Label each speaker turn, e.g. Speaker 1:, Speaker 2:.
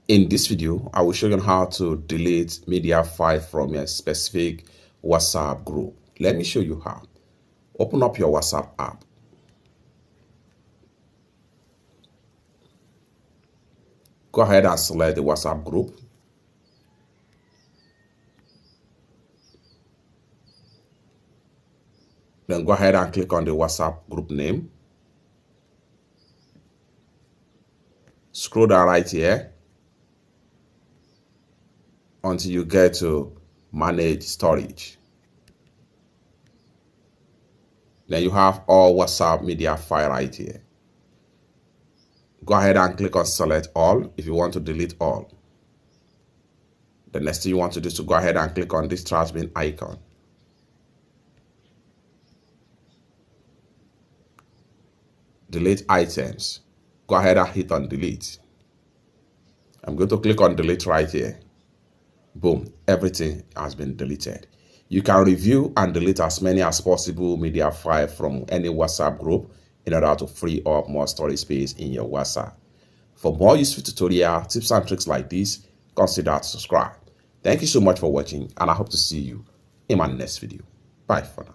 Speaker 1: In this video, I will show you how to delete media file from a specific WhatsApp group. Let me show you how. Open up your WhatsApp app. Go ahead and select the WhatsApp group. Then go ahead and click on the WhatsApp group name. Scroll down right here until you get to manage storage. Then you have all WhatsApp media file right here. Go ahead and click on select all if you want to delete all. The next thing you want to do is to go ahead and click on this trash bin icon. Delete items. Go ahead and hit on delete. I'm going to click on delete right here. Boom, everything has been deleted. You can review and delete as many as possible media files from any WhatsApp group in order to free up more storage space in your WhatsApp. For more useful tutorial tips and tricks like this, consider to subscribe. Thank you so much for watching, and I hope to see you in my next video. Bye for now.